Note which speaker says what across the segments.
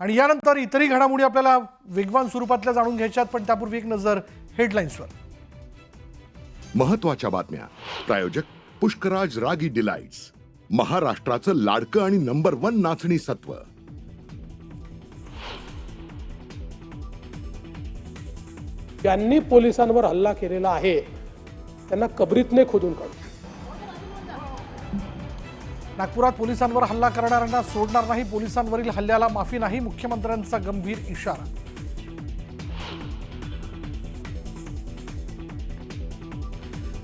Speaker 1: आणि यानंतर इतरही घडामोडी आपल्याला वेगवान स्वरूपातल्या जाणून घ्यायच्यात, पण त्यापूर्वी एक नजर हेडलाईन्सवर.
Speaker 2: महत्त्वाच्या बातम्या. प्रायोजक पुष्कराज रागी डिलाइट्स, महाराष्ट्राचं लाडकं आणि नंबर 1 नाचणी सत्व.
Speaker 3: ज्यांनी पोलिसांवर हल्ला केलेला आहे त्यांना कबरीतने खोदून काढू.
Speaker 1: नागपुरात पोलिसांवर हल्ला करणाऱ्यांना सोडणार नाही, पोलिसांवरील हल्ल्याला माफी नाही, मुख्यमंत्र्यांचा गंभीर इशारा.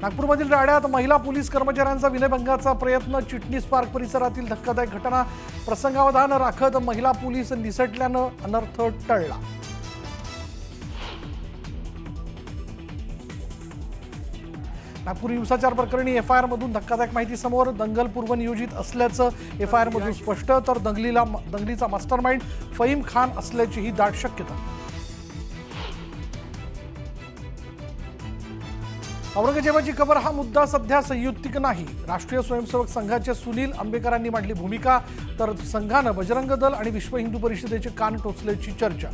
Speaker 1: नागपूरमधील राड्यात महिला पोलीस कर्मचाऱ्यांचा विनयभंगाचा प्रयत्न, चिटणीस पार्क परिसरातील धक्कादायक घटना. प्रसंगावधान राखत महिला पोलीस निसटल्यानं अनर्थ टळला. नागपूर हिंसाचार प्रकरणी एफआयआर मधून धक्कादायक माहिती समोर. दंगल पूर्वनियोजित असल्याचं एफआयआर मधून स्पष्ट, तर दंगलीचा मास्टरमाइंड फहीम खान असल्याचीही दाट शक्यता. औरंगजेबाची कबर हा मुद्दा सध्या संयुक्तिक नाही, राष्ट्रीय स्वयंसेवक संघाचे सुनील आंबेकरांनी मांडली भूमिका, तर संघानं बजरंग दल आणि विश्व हिंदू परिषदेचे कान टोचल्याची चर्चा.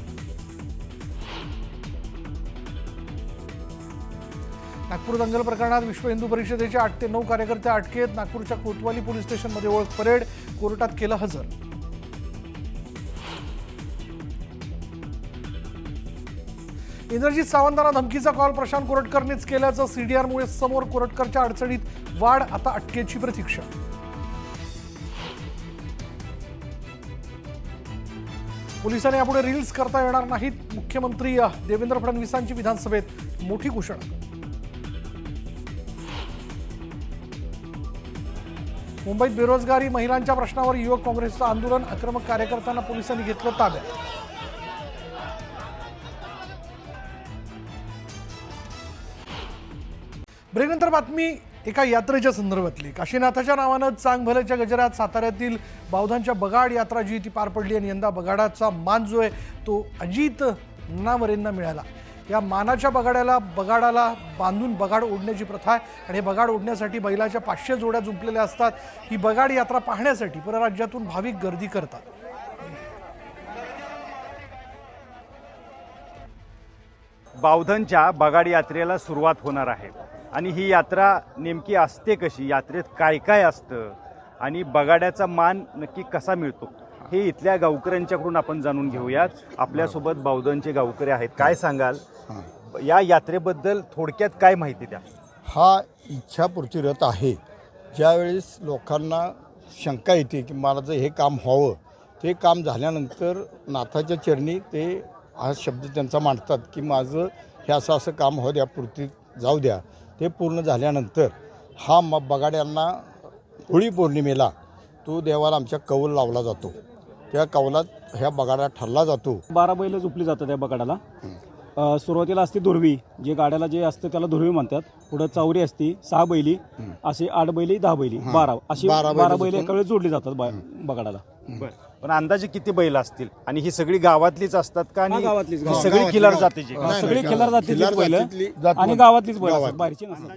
Speaker 1: नागपूर दंगल प्रकरणात विश्व हिंदू परिषदेचे 8 ते 9 कार्यकर्ते अटकेत. नागपूरच्या कोतवाली पोलीस स्टेशनमध्ये ओळख परेड, कोर्टात केलं हजर. इंद्रजित सावंतांना धमकीचा कॉल प्रशांत कोरटकरनेच केल्याचं सीडीआरमुळे समोर. कोरटकरच्या अडचणीत वाढ, आता अटकेची प्रतीक्षा. पोलिसांनी यापुढे रील्स करता येणार नाहीत, मुख्यमंत्री देवेंद्र फडणवीसांची विधानसभेत मोठी घोषणा. मुंबईत बेरोजगारी, महिलांच्या प्रश्नावर युवक काँग्रेसचं आंदोलन, आक्रमक कार्यकर्त्यांना पोलिसांनी घेतलं ताब्यात. ब्रेकनंतर बातमी एका यात्रेच्या संदर्भातली. काशीनाथाच्या नावानं चांगभल्याच्या गजरात साताऱ्यातील बावधांच्या बगाड यात्रा जी ती पार पडली आणि यंदा बगाडाचा मान जो आहे तो अजित नावरेंना मिळाला. या मानाच्या बगाडाला बांधून बगाड ओढण्याची प्रथा आहे आणि हे बगाड ओढण्यासाठी बैलाच्या 500 जोड्या जुंपलेल्या असतात. ही बगाड यात्रा पाहण्यासाठी परराज्यातून भाविक गर्दी करतात.
Speaker 4: बावधनच्या बगाड यात्रेला सुरुवात होणार आहे आणि ही यात्रा नेमकी असते कशी, यात्रेत काय काय असतं आणि बगाड्याचा मान नक्की कसा मिळतो हे इथल्या गावकऱ्यांच्याकडून आपण जाणून घेऊयात. आपल्यासोबत बावधनचे गावकरी आहेत. काय सांगाल या यात्रेबद्दल, थोडक्यात काय माहिती द्या.
Speaker 5: हा इच्छापूर्ती रथ आहे. ज्यावेळेस लोकांना शंका येते की मला जर हे काम व्हावं, ते काम झाल्यानंतर नाथाच्या चरणी ते हा शब्द त्यांचा मांडतात की माझं हे असं असं काम हो द्या, पूर्ती जाऊ द्या. ते पूर्ण झाल्यानंतर हा बगाड्यांना होळी पौर्णिमेला तो देवाला आमच्या कौल लावला जातो. त्या कौलात ह्या बगाडा ठरला जातो.
Speaker 6: 12 बैल झोपली जातात त्या बगाडाला. सुरुवातीला असते दुर्वी, जे गाड्याला जे असतं त्याला दुर्वी म्हणतात. पुढं चावरी असते 6 बैली, असे 8 बैली 10 बैली 12 अशी 12 बैल एका वेळेस जोडली जातात बगाडाला.
Speaker 4: पण अंदाजे किती बैल असतील आणि ही सगळी गावातलीच असतात का आणि
Speaker 6: गावातलीच
Speaker 4: सगळी खिलार जातीची?
Speaker 6: सगळी खिलार जातीची बैल आणि गावातलीच बैल असतात, बाहेरची नसतात.